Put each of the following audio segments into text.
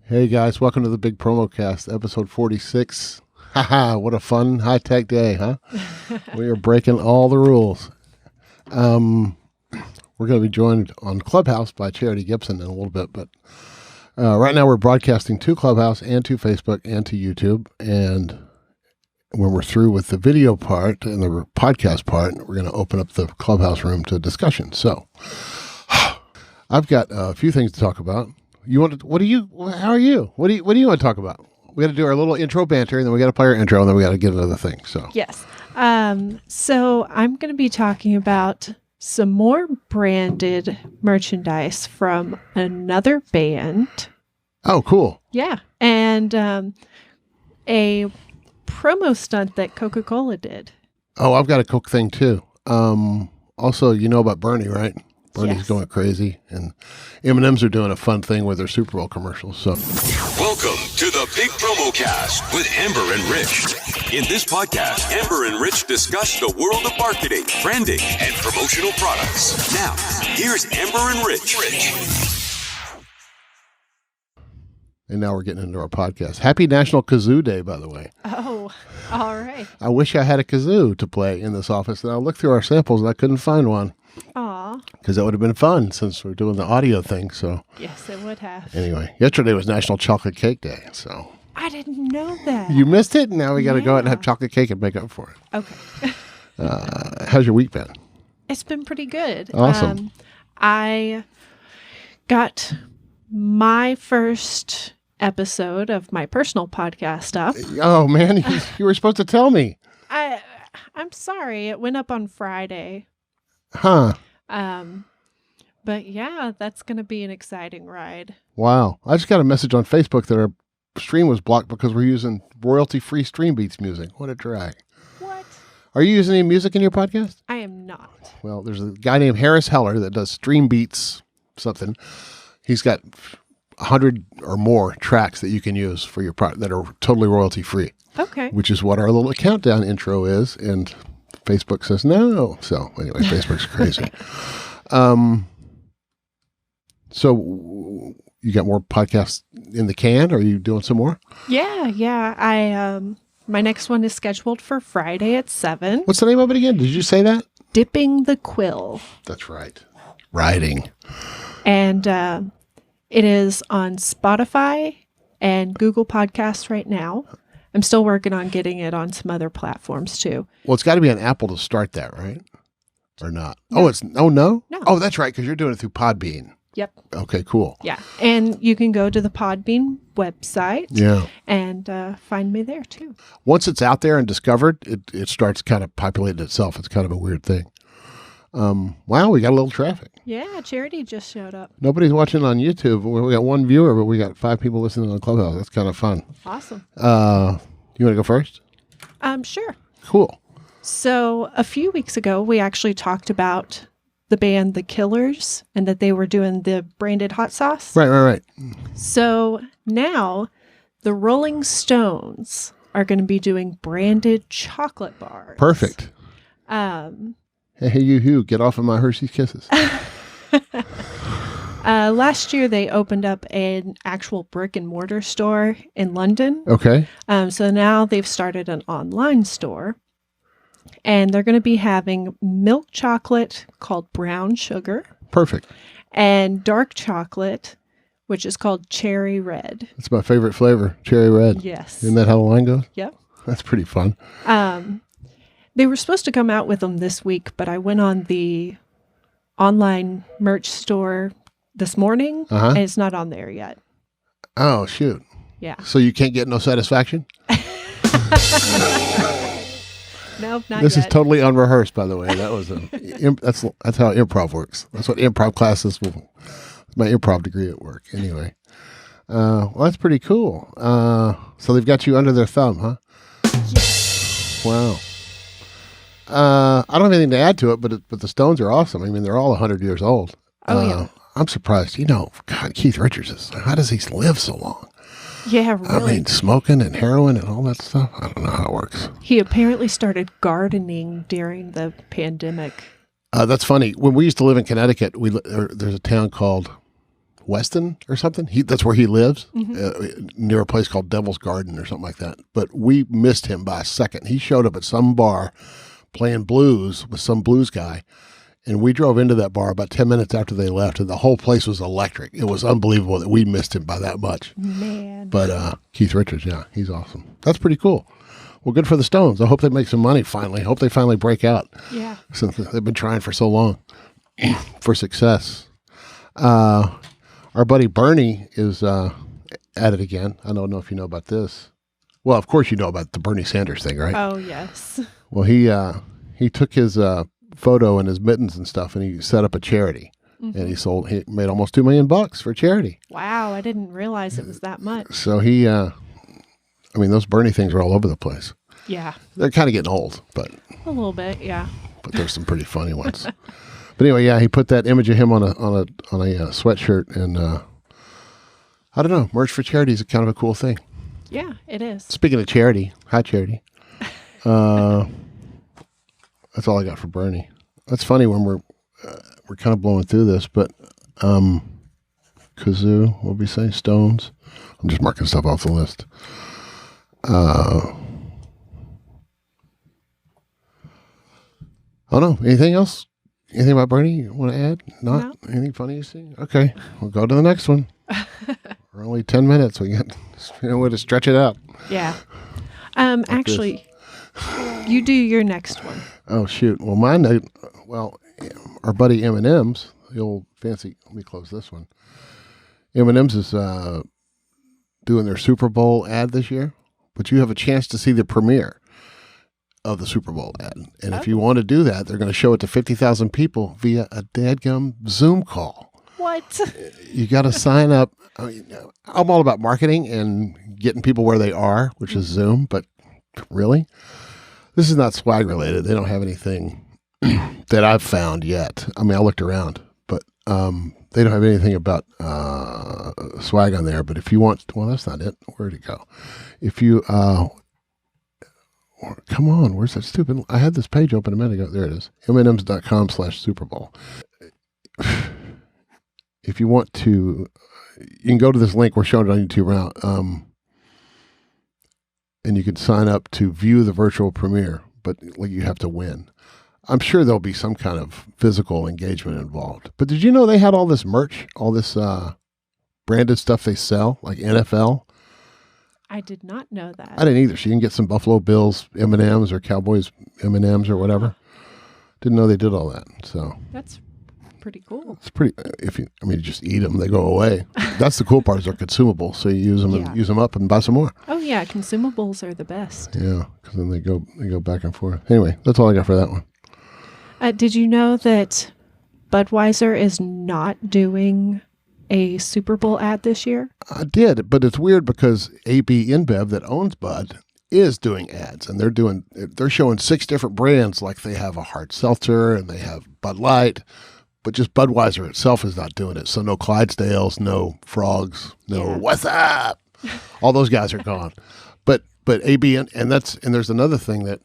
Hey guys, welcome to the Big Promo Cast, episode 46. Haha, what a fun high-tech day, huh? We are breaking all the rules. We're going to be joined on Clubhouse by Charity Gibson in a little bit, but right now we're broadcasting to Clubhouse and to Facebook and to YouTube, and when we're through with the video part and the podcast part, we're going to open up the Clubhouse room to discussion. So, I've got a few things to talk about. How are you? What do you want to talk about? We got to do our little intro banter, and then we got to play our intro, and then we got to get another thing. So yes. So I'm going to be talking about some more branded merchandise from another band. Oh, cool. Yeah. And a promo stunt that Coca-Cola did. Oh, I've got a Coke thing too. Also, you know about Bernie, right? Bernie's Yes. going crazy, and M&Ms are doing a fun thing with their Super Bowl commercials. So, welcome to the Big Promo Cast with Amber and Rich. In this podcast, Amber and Rich discuss the world of marketing, branding, and promotional products. Now, here's Amber and Rich. and now we're getting into our podcast. Happy National Kazoo Day, by the way. Oh, all right. I wish I had a kazoo to play in this office, and I looked through our samples, and I couldn't find one. Aw. Because that would have been fun since we're doing the audio thing. So Yes, it would have. anyway, yesterday was National Chocolate Cake Day. So I didn't know that. you missed it. Now we got to go out and have Yeah. chocolate cake and make up for it. Okay. How's your week been? It's been pretty good. Awesome. I got my first episode of my personal podcast up. Oh man, you were supposed to tell me. I'm sorry, it went up on Friday. Huh. But yeah, that's going to be an exciting ride. Wow. I just got a message on Facebook that our stream was blocked because we're using royalty-free Stream Beats music. What a drag. What? Are you using any music in your podcast? I am not. Well, there's a guy named Harris Heller that does Stream Beats something. He's got 100 or more tracks that you can use for your product that are totally royalty-free, Okay. which is what our little countdown intro is. And Facebook says no. So anyway, Facebook's crazy. So you got more podcasts in the can? Are you doing some more? Yeah. My next one is scheduled for Friday at 7. What's the name of it again? Did you say that? Dipping the Quill. That's right. Writing. And it is on Spotify and Google Podcasts right now. I'm still working on getting it on some other platforms too. Well, it's got to be on Apple to start that, right? Or not? No. No? No. Oh, that's right, because you're doing it through Podbean. Yep. Okay, cool. Yeah. And you can go to the Podbean website Yeah. and find me there too. Once it's out there and discovered, it starts kind of populating itself. It's kind of a weird thing. Wow, we got a little traffic. Yeah, Charity just showed up. Nobody's watching on YouTube. We got one viewer, but we got 5 people listening on Clubhouse. That's kind of fun. Awesome. You want to go first? Sure. Cool. So a few weeks ago, we actually talked about the band The Killers and that they were doing the branded hot sauce. Right. So now the Rolling Stones are going to be doing branded chocolate bars. Perfect. Hey, you, get off of my Hershey's Kisses. Last year, they opened up an actual brick and mortar store in London. Okay. So now they've started an online store. And they're going to be having milk chocolate called brown sugar Perfect. and dark chocolate, which is called cherry red. That's my favorite flavor, cherry red. Yes. Isn't that how the line goes? Yep. That's pretty fun. They were supposed to come out with them this week, but I went on the online merch store this morning, and it's not on there yet. Oh, shoot. Yeah. So you can't get no satisfaction? No, not This yet. is totally unrehearsed, by the way. That was that's how improv works. That's what improv classes will. My improv degree at work. Anyway, well, that's pretty cool. So they've got you under their thumb, huh? Wow. I don't have anything to add to it, but the Stones are awesome. I mean, they're all 100 years old. Yeah. I'm surprised. God, Keith Richards how does he live so long? Yeah, really. I mean, smoking and heroin and all that stuff. I don't know how it works. He apparently started gardening during the pandemic. That's funny. When we used to live in Connecticut, there's a town called Weston or something. That's where he lives, near a place called Devil's Garden or something like that. But we missed him by a second. He showed up at some bar playing blues with some blues guy. And we drove into that bar about 10 minutes after they left, and the whole place was electric. It was unbelievable that we missed him by that much. Man. But Keith Richards, yeah, he's awesome. That's pretty cool. Well, good for the Stones. I hope they make some money finally. I hope they finally break out. Yeah. Since they've been trying for so long for success. Our buddy Bernie is at it again. I don't know if you know about this. Well, of course you know about the Bernie Sanders thing, right? Oh, yes. Well, he took his photo and his mittens and stuff, and he set up a charity, and he made almost $2 million for charity. Wow, I didn't realize it was that much. So those Bernie things are all over the place. Yeah, they're kind of getting old, but a little bit, yeah. But there's some pretty funny ones. But anyway, yeah, he put that image of him on a sweatshirt, and I don't know, merch for charity is kind of a cool thing. Yeah, it is. Speaking of charity, hi Charity. That's all I got for Bernie. That's funny when we're kind of blowing through this, but kazoo, what did we say? Stones. I'm just marking stuff off the list. Oh no, anything else? Anything about Bernie you want to add? Not no. Anything funny you see? Okay, we'll go to the next one. We're only 10 minutes. We got way to stretch it out. Yeah. Actually. You do your next one. Oh, shoot. Well, our buddy M&M'S, the old fancy, let me close this one. M&M'S is doing their Super Bowl ad this year, but you have a chance to see the premiere of the Super Bowl ad. And if you want to do that, they're going to show it to 50,000 people via a dadgum Zoom call. What? You got to sign up. I'm all about marketing and getting people where they are, which is Zoom, but really? This is not swag related. They don't have anything that I've found yet. I mean, I looked around, but they don't have anything about swag on there. But if you want, well, that's not it. Where'd it go? If you, come on, where's that stupid? I had this page open a minute ago. There it is. M&Ms.com/Super Bowl. If you want to, you can go to this link. We're showing it on YouTube now. And you can sign up to view the virtual premiere, but you have to win. I'm sure there'll be some kind of physical engagement involved. But did you know they had all this merch, all this branded stuff they sell, like NFL? I did not know that. I didn't either. So you can get some Buffalo Bills M&Ms or Cowboys M&Ms or whatever. Didn't know they did all that. So that's pretty cool. It's pretty. You just eat them, they go away. That's the cool part. Is they're consumable, so you use them and use them up and buy some more. Oh yeah, consumables are the best. Yeah, because then they go back and forth. Anyway, that's all I got for that one. Did you know that Budweiser is not doing a Super Bowl ad this year? I did, but it's weird because AB InBev that owns Bud is doing ads, and they're showing 6 different brands. Like they have a hard seltzer and they have Bud Light. But just Budweiser itself is not doing it. So no Clydesdales, no Frogs, no What's Up. All those guys are gone. But AB and there's another thing that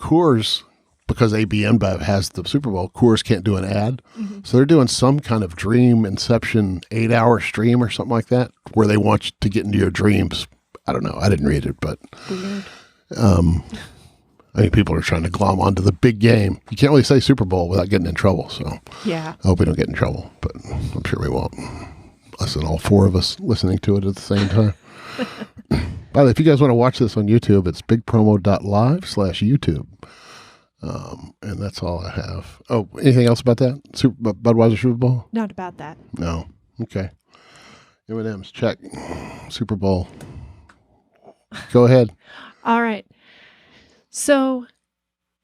Coors, because AB InBev has the Super Bowl, Coors can't do an ad. Mm-hmm. So they're doing some kind of dream inception 8-hour stream or something like that, where they want you to get into your dreams. I don't know. I didn't read it, but weird. I think people are trying to glom onto the big game. You can't really say Super Bowl without getting in trouble. So yeah, I hope we don't get in trouble, but I'm sure we won't. Us and all 4 of us listening to it at the same time. By the way, if you guys want to watch this on YouTube, it's bigpromo.live/YouTube. And that's all I have. Oh, anything else about that? Budweiser Super Bowl? Not about that. No. Okay. M&M's, check. Super Bowl. Go ahead. All right. So,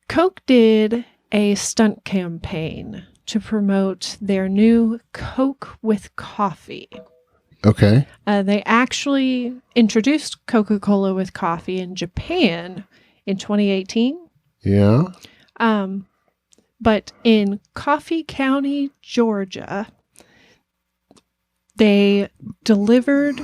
Coke did a stunt campaign to promote their new Coke with coffee. Okay. They actually introduced Coca-Cola with coffee in Japan in 2018. Yeah. But in Coffee County, Georgia, they delivered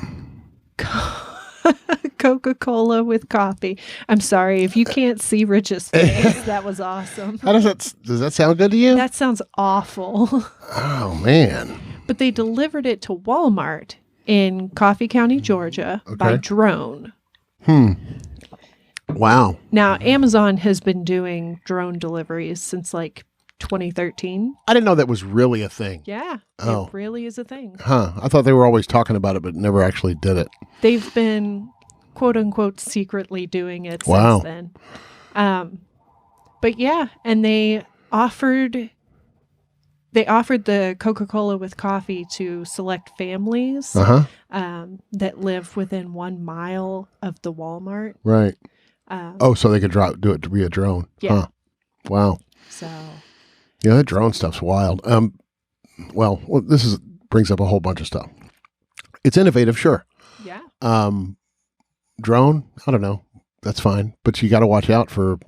Coca-Cola with coffee. I'm sorry if you can't see Rich's face. That was awesome. Does that sound good to you? That sounds awful. Oh man. But they delivered it to Walmart in Coffee County, Georgia by drone. Wow. Now, Amazon has been doing drone deliveries since like 2013. I didn't know that was really a thing. Yeah, it really is a thing. Huh. I thought they were always talking about it, but never actually did it. They've been, quote unquote, secretly doing it since then. But yeah, and they offered the Coca-Cola with coffee to select families that live within 1 mile of the Walmart. Right. So they could do it via drone. Yeah. Huh. Wow. So. Yeah, that drone stuff's wild. Well, this brings up a whole bunch of stuff. It's innovative, sure. Yeah. Drone, I don't know. That's fine, but you got to watch out for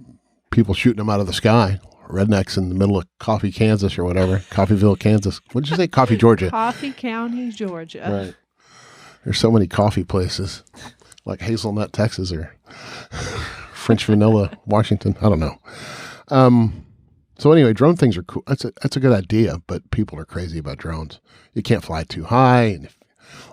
people shooting them out of the sky. Rednecks in the middle of Coffee, Kansas or whatever. Coffeeville, Kansas. What did you say? Coffee, Georgia. Coffee County, Georgia. Right. There's so many coffee places like Hazelnut, Texas or French Vanilla, Washington. I don't know. So anyway, drone things are cool. That's a good idea, but people are crazy about drones. You can't fly too high. And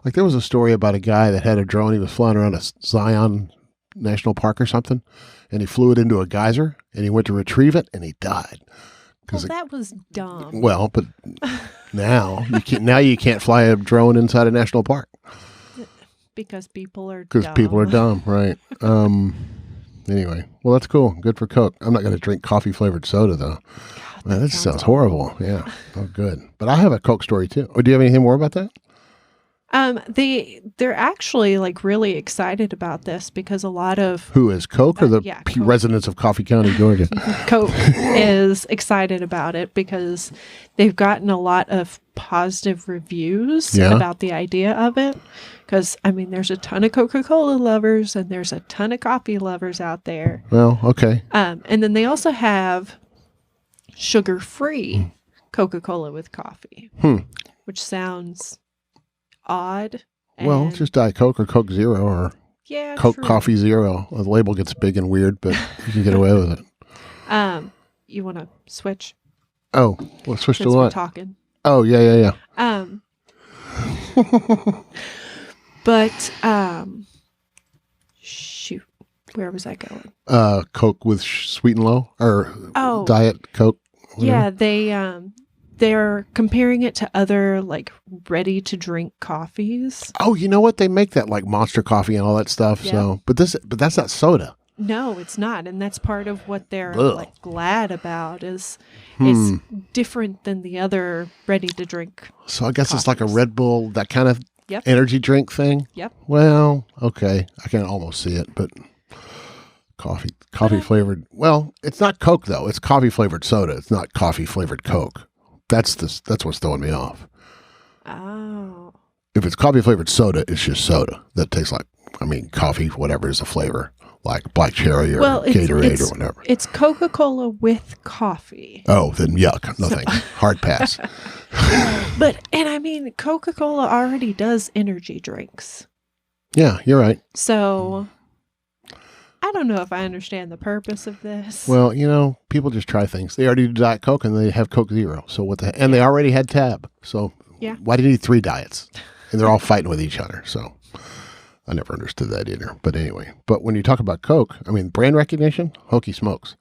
like there was a story about a guy that had a drone. He was flying around a Zion National Park or something, and he flew it into a geyser, and he went to retrieve it, and he died. Well, that was dumb. Well, but now you can't fly a drone inside a national park because people are dumb, right? Anyway, well, that's cool. Good for Coke. I'm not going to drink coffee flavored soda though. God, man, that sounds horrible. Yeah. Oh, good. But I have a Coke story too. Oh, do you have anything more about that? They're actually like really excited about this because a lot of who is Coke or the Coke. Residents of Coffee County, Georgia? Coke is excited about it because they've gotten a lot of positive reviews about the idea of it. Because I mean, there's a ton of Coca-Cola lovers and there's a ton of coffee lovers out there. Well, okay. And then they also have sugar-free Coca-Cola with coffee, which sounds odd. Well, just Diet Coke or Coke Zero or Coke Coffee Zero. The label gets big and weird, but you can get away with it. You want to switch? Oh, well, switch Since to what? We're talking. Oh, yeah. But shoot, where was I going? Coke with sweet and low or Diet Coke. Whatever. Yeah, they're comparing it to other like ready to drink coffees. Oh, you know what? They make that like Monster Coffee and all that stuff. Yeah. So, but that's not soda. No, it's not, and that's part of what they're like glad about is it's different than the other ready to drink. So I guess it's like a Red Bull, that kind of Yep. energy drink thing. Yep. Well, okay, I can almost see it, but coffee flavored. Well, it's not Coke though. It's coffee flavored soda. It's not coffee flavored Coke. That's what's throwing me off. Oh. If it's coffee flavored soda, it's just soda that tastes like, coffee, whatever is the flavor, like black cherry or Gatorade or whatever. It's Coca-Cola with coffee. Oh, then yuck. No thanks. Hard pass. And Coca-Cola already does energy drinks. Yeah, you're right. So I don't know if I understand the purpose of this. Well, people just try things. They already do Diet Coke and they have Coke Zero. So what the and they already had Tab. So why do you need 3 diets? And they're all fighting with each other. So I never understood that either. But anyway, when you talk about Coke, brand recognition, hokey smokes.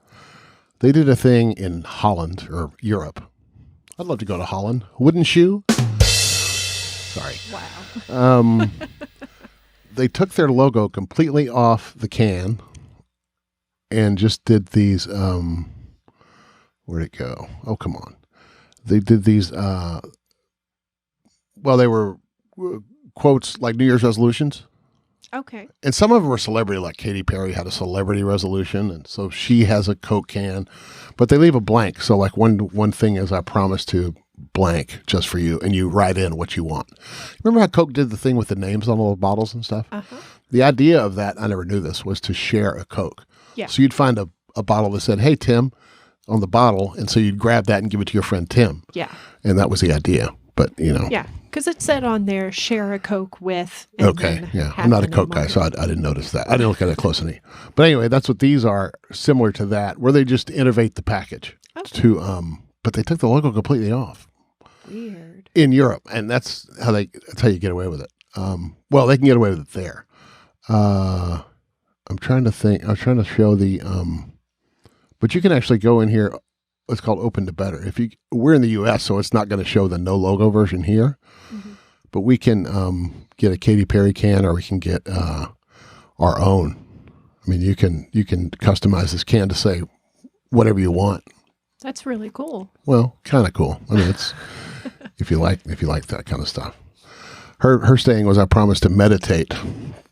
They did a thing in Holland or Europe. I'd love to go to Holland. Wooden shoe. Sorry. Wow. They took their logo completely off the can and just did these, where'd it go? Oh, come on. They did these, they were quotes like New Year's resolutions. Okay. And some of them were celebrity, like Katy Perry had a celebrity resolution, and so she has a Coke can, but they leave a blank. So like one thing is I promise to blank just for you, and you write in what you want. Remember how Coke did the thing with the names on all the bottles and stuff? Uh-huh. The idea of that, I never knew this, was to share a Coke. Yeah. So you'd find a bottle that said, "Hey, Tim," on the bottle, and so you'd grab that and give it to your friend Tim. Yeah. And that was the idea. But, Yeah, because it said on there, share a Coke with. Okay, yeah. I'm not a Coke guy, so I didn't notice that. I didn't look at it close enough. But anyway, that's what these are, similar to that, where they just innovate the package. Okay. But they took the logo completely off. Weird. in Europe, and that's how you get away with it. Well, they can get away with it there. I'm trying to think. I was trying to show the, but you can actually go in here. It's called Open to Better. We're in the U.S., so it's not going to show the no logo version here, but we can get a Katy Perry can, or we can get our own. I mean, you can customize this can to say whatever you want. That's really cool. Well, kind of cool. I mean, it's if you like that kind of stuff. Her saying was, "I promise to meditate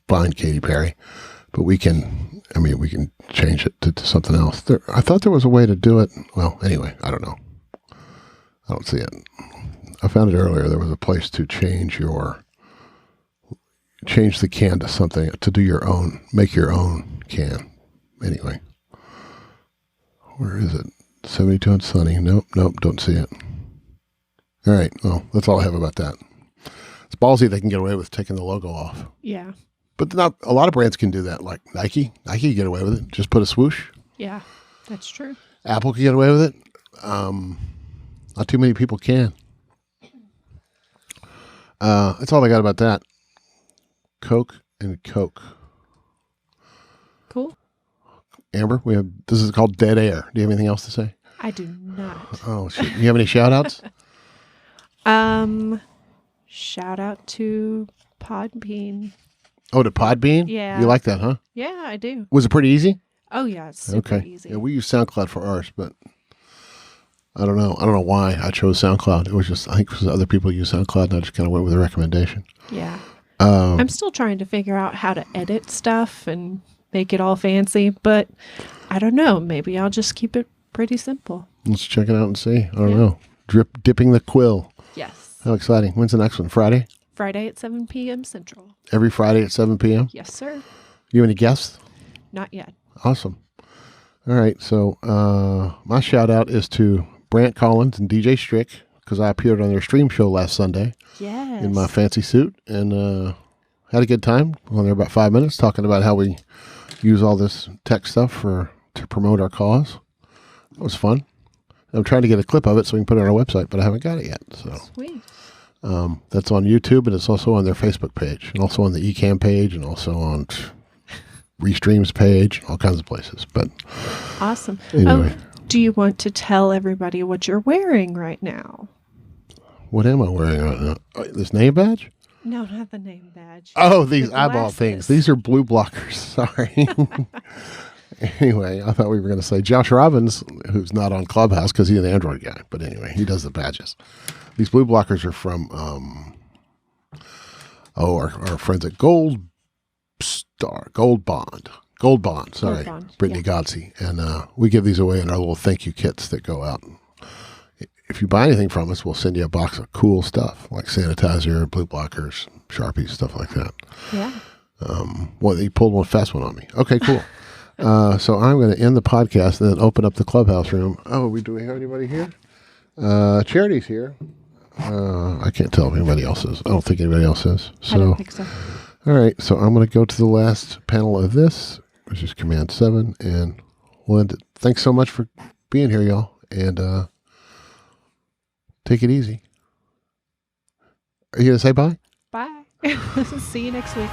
behind Katy Perry," but we can change it to something else. I thought there was a way to do it. Well, anyway, I don't know. I don't see it. I found it earlier. There was a place to change the can to something, to do your own, make your own can. Anyway, where is it? 72 and sunny. Nope, don't see it. All right, well, that's all I have about that. It's ballsy they can get away with taking the logo off. Yeah. But not a lot of brands can do that, like Nike. Nike can get away with it. Just put a swoosh. Yeah, that's true. Apple can get away with it. Not too many people can. That's all I got about that. Coke and Coke. Cool. Amber, this is called Dead Air. Do you have anything else to say? I do not. Oh, shit. You have any shout outs? Shout out to Podbean. Oh, to Podbean? Yeah. You like that, huh? Yeah, I do. Was it pretty easy? Oh yeah, it's super easy. Yeah, we use SoundCloud for ours, but I don't know. I don't know why I chose SoundCloud. It was just, I think because other people use SoundCloud, and I just kind of went with a recommendation. Yeah. I'm still trying to figure out how to edit stuff and make it all fancy, but I don't know. Maybe I'll just keep it pretty simple. Let's check it out and see. I don't know. Dipping the quill. Yes. How exciting. When's the next one? Friday? Friday at 7 p.m. Central. Every Friday at 7 p.m.? Yes, sir. You any guests? Not yet. Awesome. All right. So my shout out is to Brant Collins and DJ Strick, because I appeared on their stream show last Sunday. Yes. In my fancy suit, and had a good time. On there about 5 minutes talking about how we use all this tech stuff to promote our cause. It was fun. I'm trying to get a clip of it so we can put it on our website, but I haven't got it yet. So sweet. That's on YouTube, and it's also on their Facebook page, and also on the Ecamm page, and also on Restream's page, all kinds of places. But awesome. Anyway. Do you want to tell everybody what you're wearing right now? What am I wearing right now? This name badge? No, not the name badge. Oh, these eyeball things. These are blue blockers. Sorry. Anyway, I thought we were going to say Josh Robbins, who's not on Clubhouse because he's an Android guy. But anyway, he does the badges. These blue blockers are from our friends at Gold Bond. Sorry, Brittany Godsey. And we give these away in our little thank you kits that go out. If you buy anything from us, we'll send you a box of cool stuff like sanitizer, blue blockers, Sharpies, stuff like that. Yeah. Well, you pulled one fast one on me. Okay, cool. So I'm going to end the podcast and then open up the Clubhouse room. Oh, do we have anybody here? Charity's here. I can't tell if anybody else is. I don't think anybody else is. So, I don't think so. All right, so I'm going to go to the last panel of this, which is Command 7, and we'll end it. Thanks so much for being here, y'all, and take it easy. Are you going to say bye? Bye. See you next week.